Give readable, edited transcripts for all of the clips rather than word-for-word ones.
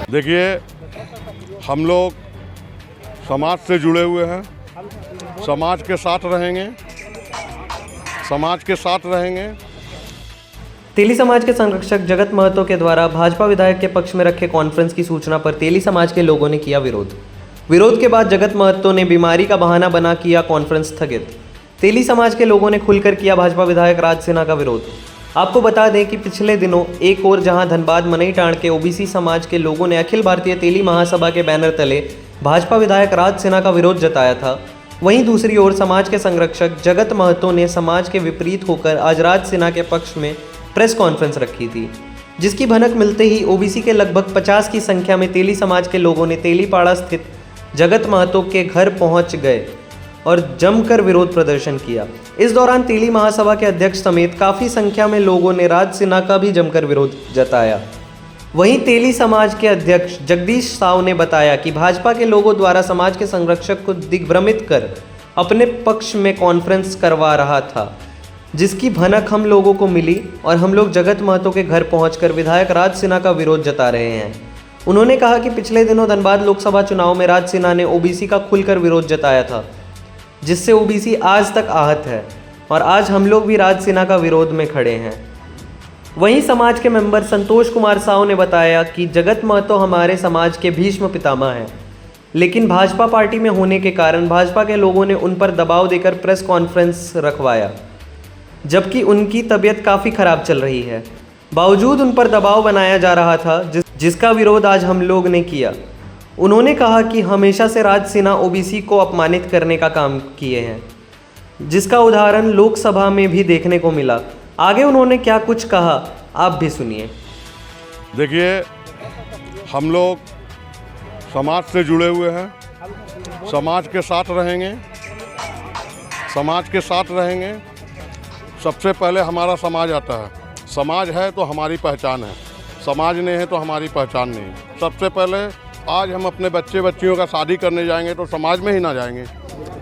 देखिए, हम लोग समाज से जुड़े हुए हैं, समाज के साथ रहेंगे, समाज के साथ रहेंगे। तेली समाज के संरक्षक जगत महतो के द्वारा भाजपा विधायक के पक्ष में रखे कॉन्फ्रेंस की सूचना पर तेली समाज के लोगों ने किया विरोध के बाद जगत महतो ने बीमारी का बहाना बना किया कॉन्फ्रेंस स्थगित। तेली समाज के लोगों ने खुलकर किया भाजपा विधायक राज सिन्हा का विरोध। आपको बता दें कि पिछले दिनों एक और जहां धनबाद मनईटांड़ के ओबीसी समाज के लोगों ने अखिल भारतीय तेली महासभा के बैनर तले भाजपा विधायक राज सिन्हा का विरोध जताया था, वहीं दूसरी ओर समाज के संरक्षक जगत महतो ने समाज के विपरीत होकर आज राज सिन्हा के पक्ष में प्रेस कॉन्फ्रेंस रखी थी, जिसकी भनक मिलते ही ओबीसी के लगभग 50 की संख्या में तेली समाज के लोगों ने तेलीपाड़ा स्थित जगत महतो के घर पहुंच गए और जमकर विरोध प्रदर्शन किया। इस दौरान तेली महासभा के अध्यक्ष समेत काफ़ी संख्या में लोगों ने राज सिन्हा का भी जमकर विरोध जताया। वहीं तेली समाज के अध्यक्ष जगदीश साव ने बताया कि भाजपा के लोगों द्वारा समाज के संरक्षक को दिग्भ्रमित कर अपने पक्ष में कॉन्फ्रेंस करवा रहा था, जिसकी भनक हम लोगों को मिली और हम लोग जगत महतो के घर पहुंचकर विधायक राज सिन्हा का विरोध जता रहे हैं। उन्होंने कहा कि पिछले दिनों धनबाद लोकसभा चुनाव में राज सिन्हा ने ओबीसी का खुलकर विरोध जताया था, जिससे ओबीसी आज तक आहत है और आज हम लोग भी राज सिन्हा का विरोध में खड़े हैं। वहीं समाज के मेंबर संतोष कुमार साव ने बताया कि जगत महतो हमारे समाज के भीष्म पितामह हैं, लेकिन भाजपा पार्टी में होने के कारण भाजपा के लोगों ने उन पर दबाव देकर प्रेस कॉन्फ्रेंस रखवाया, जबकि उनकी तबीयत काफ़ी खराब चल रही है। बावजूद उन पर दबाव बनाया जा रहा था, जिसका विरोध आज हम लोग ने किया। उन्होंने कहा कि हमेशा से राज सिन्हा ओबीसी को अपमानित करने का काम किए हैं, जिसका उदाहरण लोकसभा में भी देखने को मिला। आगे उन्होंने क्या कुछ कहा, आप भी सुनिए। देखिए, हम लोग समाज से जुड़े हुए हैं, समाज के साथ रहेंगे, समाज के साथ रहेंगे। सबसे पहले हमारा समाज आता है। समाज है तो हमारी पहचान है, समाज नहीं है तो हमारी पहचान नहीं। सबसे पहले आज हम अपने बच्चे बच्चियों का शादी करने जाएंगे तो समाज में ही ना जाएंगे।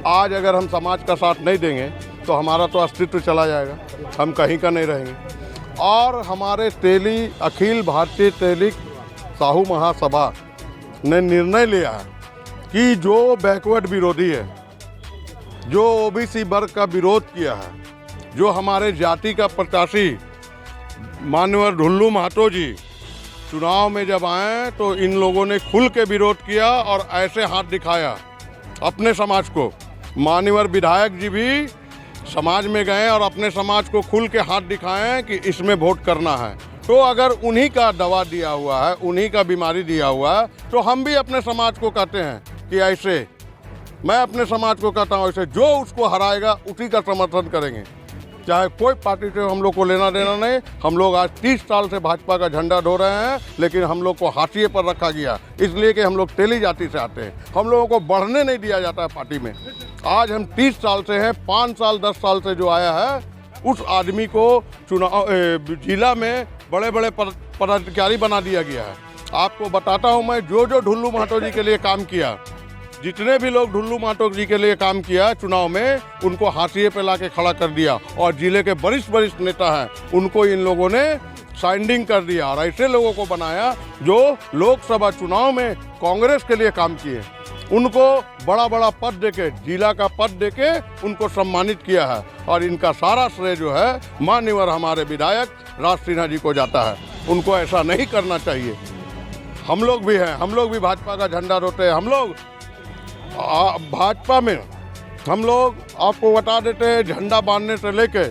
आज अगर हम समाज का साथ नहीं देंगे तो हमारा तो अस्तित्व चला जाएगा, हम कहीं का नहीं रहेंगे। और हमारे तेली अखिल भारतीय तेली साहू महासभा ने निर्णय लिया है कि जो बैकवर्ड विरोधी है, जो ओबीसी वर्ग का विरोध किया है, जो हमारे जाति का प्रत्याशी माननीय ढुल्लू महतो जी चुनाव में जब आए तो इन लोगों ने खुल के विरोध किया और ऐसे हाथ दिखाया अपने समाज को। माननीय विधायक जी भी समाज में गए और अपने समाज को खुल के हाथ दिखाएं कि इसमें वोट करना है। तो अगर उन्हीं का दवा दिया हुआ है, उन्हीं का बीमारी दिया हुआ है, तो हम भी अपने समाज को कहते हैं कि ऐसे, मैं अपने समाज को कहता हूँ ऐसे, जो उसको हराएगा उसी का समर्थन करेंगे। चाहे कोई पार्टी से हम लोग को लेना देना नहीं। हम लोग आज 30 साल से भाजपा का झंडा ढो रहे हैं, लेकिन हम लोग को हाशिए पर रखा गया, इसलिए कि हम लोग तेली जाति से आते हैं। हम लोगों को बढ़ने नहीं दिया जाता है पार्टी में। आज हम 30 साल से हैं, 5 साल 10 साल से जो आया है, उस आदमी को चुनाव जिला में बड़े बड़े पदाधिकारी बना दिया गया है। आपको बताता हूँ मैं, जो ढुल्लू महतो जी के लिए काम किया, जितने भी लोग ढुल्लू महतो जी के लिए काम किया चुनाव में, उनको हाशिए पे ला के खड़ा कर दिया। और जिले के वरिष्ठ नेता हैं, उनको इन लोगों ने साइंडिंग कर दिया और ऐसे लोगों को बनाया जो लोकसभा चुनाव में कांग्रेस के लिए काम किए। उनको बड़ा बड़ा पद देके, जिला का पद देके उनको सम्मानित किया है। और इनका सारा श्रेय जो है माननीय हमारे विधायक राज सिन्हा जी को जाता है। उनको ऐसा नहीं करना चाहिए। हम लोग भी हैं, हम लोग भी भाजपा का झंडा ढोते हैं। हम लोग भाजपा में, हम लोग आपको बता देते हैं, झंडा बांधने से लेके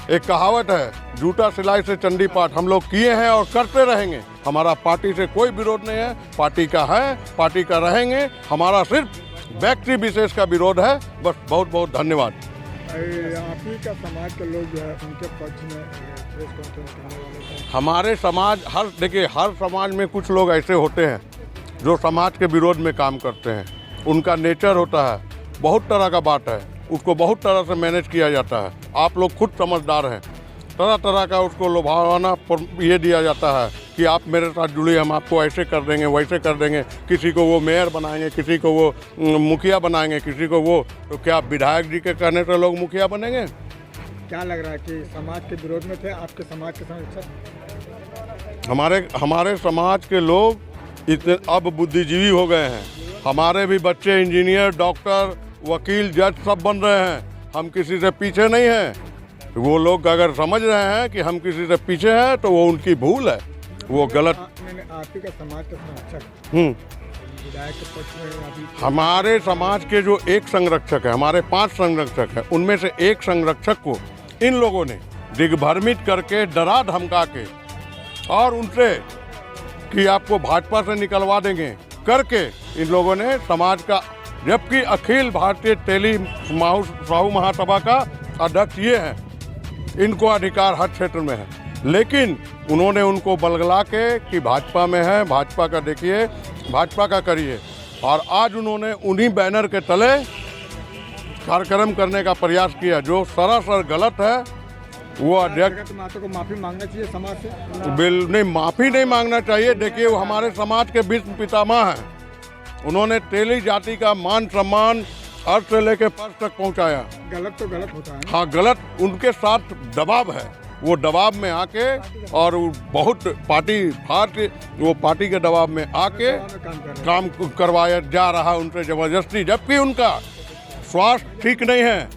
एक कहावत है, जूता सिलाई से चंडी पाठ, हम लोग किए हैं और करते रहेंगे। हमारा पार्टी से कोई विरोध नहीं है, पार्टी का है, पार्टी का रहेंगे। हमारा सिर्फ व्यक्ति विशेष का विरोध है। बस, बहुत बहुत धन्यवाद। आप ही का समाज के लोग जो है उनके पक्ष में प्रेस कॉन्फ्रेंस करने वाले हैं। हमारे समाज, देखिए, हर समाज में कुछ लोग ऐसे होते हैं जो समाज के विरोध में काम करते हैं। उनका नेचर होता है, बहुत तरह का बात है, उसको बहुत तरह से मैनेज किया जाता है। आप लोग खुद समझदार हैं, तरह तरह का उसको लुभावना ये दिया जाता है कि आप मेरे साथ जुड़िए, हम आपको ऐसे कर देंगे, वैसे कर देंगे। किसी को वो मेयर बनाएंगे, किसी को वो मुखिया बनाएंगे, किसी को वो। तो क्या विधायक जी के कहने से लोग मुखिया बनेंगे? क्या लग रहा है कि समाज के विरोध में थे आपके समाज के संरक्षक? हमारे समाज के लोग इतने अब बुद्धिजीवी हो गए हैं। हमारे भी बच्चे इंजीनियर, डॉक्टर, वकील, जज सब बन रहे हैं। हम किसी से पीछे नहीं हैं। वो लोग अगर समझ रहे हैं कि हम किसी से पीछे हैं तो वो उनकी भूल है, वो गलत। आप ही का समाज का संरक्षक विधायक के पक्ष में अभी हमारे समाज के जो एक संरक्षक है, हमारे 5 संरक्षक हैं, उनमें से एक संरक्षक को इन लोगों ने दिग्भ्रमित करके, डरा धमका के और उनसे कि आपको भाजपा से निकलवा देंगे करके इन लोगों ने समाज का, जबकि अखिल भारतीय टेली साहू महासभा का अध्यक्ष ये है, इनको अधिकार हर क्षेत्र में है, लेकिन उन्होंने उनको बलगला के कि भाजपा में है, भाजपा का देखिए, भाजपा का करिए, और आज उन्होंने उन्हीं बैनर के तले कार्यक्रम करने का प्रयास किया जो सरासर गलत है। वो अध्यक्ष को माफी मांगना चाहिए समाज से? बिल नहीं, माफी नहीं मांगना चाहिए। देखिए, वो हमारे समाज के विश्व पितामह हैं। उन्होंने तेली जाति का मान सम्मान अर्थ से लेके पर्स तक पहुंचाया। गलत तो गलत होता है। हाँ, गलत उनके साथ दबाव है। वो दबाव में आके और बहुत वो पार्टी के दबाव में आके काम करवाया जा रहा है उनसे जबरदस्ती, जबकि उनका स्वास्थ्य ठीक नहीं है।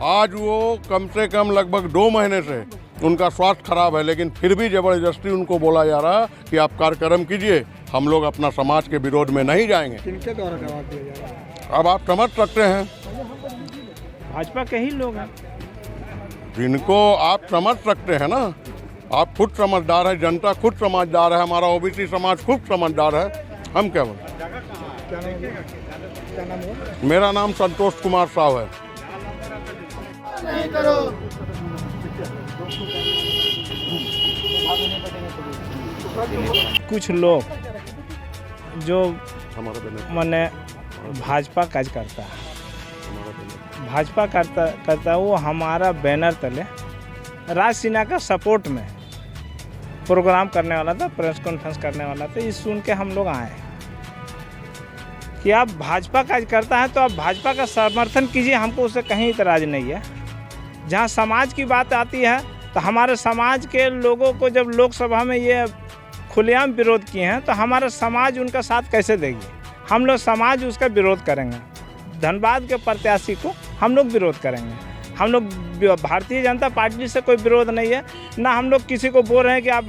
आज वो कम से कम लगभग 2 महीने से उनका स्वास्थ्य खराब है, लेकिन फिर भी जबरदस्ती उनको बोला जा रहा है कि आप कार्यक्रम कीजिए, हम लोग अपना समाज के विरोध में नहीं जाएंगे। किनके द्वारा दबाव दिया जा रहा है? अब आप समझ सकते हैं, भाजपा के ही लोग हैं जिनको आप समझ सकते हैं ना। आप खुद समझदार है, जनता खुद समझदार है, हमारा ओबीसी समाज खुद समझदार है। हम क्या बोलें? क्या नाम है? मेरा नाम संतोष कुमार साहू है। कुछ लोग जो हमारा माने भाजपा काज करता है, भाजपा करता है, वो हमारा बैनर तले राज सिन्हा का सपोर्ट में प्रोग्राम करने वाला था, प्रेस कॉन्फ्रेंस करने वाला था। ये सुन के हम लोग आए कि आप भाजपा काज करता है तो आप भाजपा का समर्थन कीजिए, हमको उससे कहीं इतराज़ नहीं है। जहाँ समाज की बात आती है तो हमारे समाज के लोगों को जब लोकसभा में ये खुलेआम विरोध किए हैं तो हमारा समाज उनका साथ कैसे देगी? हम लोग समाज उसका विरोध करेंगे। धनबाद के प्रत्याशी को हम लोग विरोध करेंगे। हम लोग भारतीय जनता पार्टी से कोई विरोध नहीं है, ना हम लोग किसी को बोल रहे हैं कि आप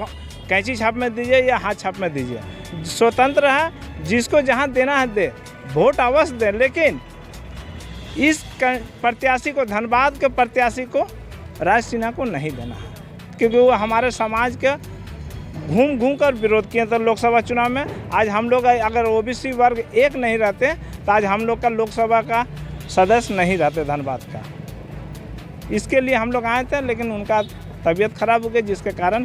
कैंची छाप में दीजिए या हाथ छाप में दीजिए। स्वतंत्र है, जिसको जहां देना है दे, वोट अवश्य दे, लेकिन इस प्रत्याशी को, धनबाद के प्रत्याशी को, राज सिन्हा को नहीं देना है, क्योंकि वो हमारे समाज के घूम कर विरोध किए थे लोकसभा चुनाव में। आज हम लोग अगर ओबीसी वर्ग एक नहीं रहते तो आज हम लोग का लोकसभा का सदस्य नहीं रहते धनबाद का। इसके लिए हम लोग आए थे, लेकिन उनका तबीयत खराब हो गई, जिसके कारण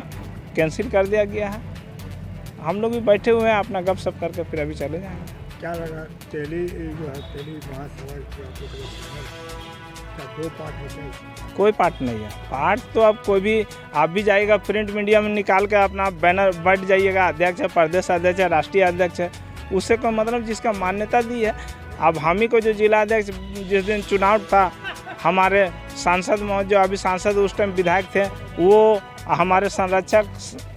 कैंसिल कर दिया गया है। हम लोग भी बैठे हुए हैं, अपना गपशप करके फिर अभी चले जाएंगे। क्या लगा टेली जो है, टेली महासभा का 2 पार्ट होते हैं? कोई पार्ट नहीं है। पार्ट तो अब कोई भी, आप भी जाइएगा प्रिंट मीडिया में निकाल के अपना बैनर बैठ जाइएगा, अध्यक्ष है, प्रदेश अध्यक्ष है, राष्ट्रीय अध्यक्ष है, उससे कोई मतलब जिसका मान्यता दी है। अब हम ही को जो जिला अध्यक्ष, जिस दिन चुनाव था, हमारे सांसद जो अभी सांसद उस टाइम विधायक थे, वो हमारे संरक्षक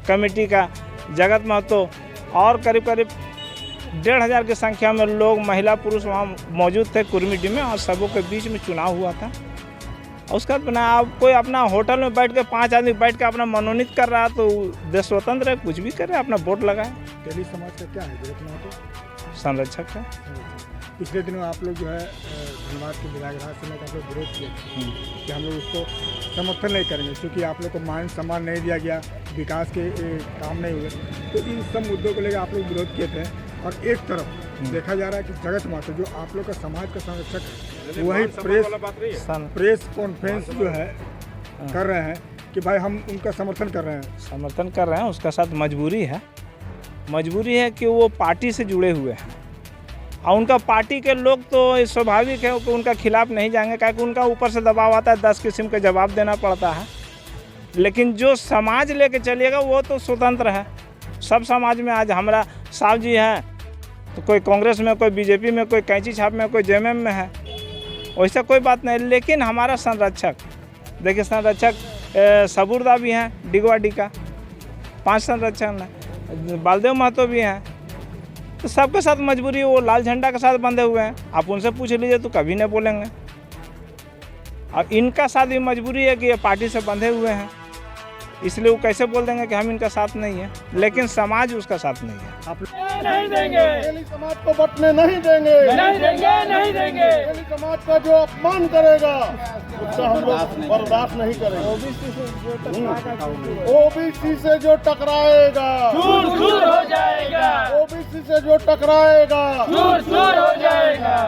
कमेटी का जगत महतो और करीब 1,500 की संख्या में लोग, महिला पुरुष वहाँ मौजूद थे कुर्मीडी में, और सबों के बीच में चुनाव हुआ था। उसका अपना आप कोई अपना होटल में बैठ के 5 आदमी बैठ के अपना मनोनीत कर रहा है तो देश स्वतंत्र है, कुछ भी करे, अपना वोट लगाए। टेली समाज का क्या है? जगत महतो संरक्षक है। पिछले दिनों आप लोग जो है धनबाद के विधायक राज सिन्हा का विरोध किया कि हम लोग उसको समर्थन नहीं करेंगे क्योंकि आप लोग को मान सम्मान नहीं दिया गया, विकास के काम नहीं हुए। तो इन सब मुद्दों को लेकर आप लोग विरोध किए थे, और एक तरफ देखा जा रहा है कि जगत महतो जो आप लोग का समाज का संरक्षक है, वही प्रेस कॉन्फ्रेंस जो है कर रहे हैं कि भाई हम उनका समर्थन कर रहे हैं। उसका साथ मजबूरी है कि वो पार्टी से जुड़े हुए हैं, और उनका पार्टी के लोग तो स्वाभाविक है कि उनका खिलाफ नहीं जाएंगे, क्योंकि उनका ऊपर से दबाव आता है, 10 किस्म के जवाब देना पड़ता है। लेकिन जो समाज लेके चलिएगा वो तो स्वतंत्र है। सब समाज में आज हमारा साहब जी हैं तो कोई कांग्रेस में, कोई बीजेपी में, कोई कैंची छाप में, कोई जेएमएम में है, वैसा कोई बात नहीं। लेकिन हमारा संरक्षक देखिए संरक्षक सबूरदा भी हैं डिगवाडी का, 5 संरक्षक हैं, बालदेव महतो भी हैं। तो सबके साथ मजबूरी, वो लाल झंडा के साथ बंधे हुए हैं। आप उनसे पूछ लीजिए तो कभी नहीं बोलेंगे। और इनका साथ भी मजबूरी है कि ये पार्टी से बंधे हुए हैं, इसलिए वो कैसे बोल देंगे कि हम इनका साथ नहीं है, लेकिन समाज उसका साथ नहीं है। नहीं देंगे, तेली समाज को बटने नहीं देंगे, नहीं देंगे, नहीं देंगे। तेली समाज का जो अपमान करेगा उसका हम लोग बर्दाश्त नहीं करेंगे। ओबीसी से जो टकराएगा चूर चूर हो जाएगा, ओबीसी से जो टकराएगा चूर चूर हो जाएगा।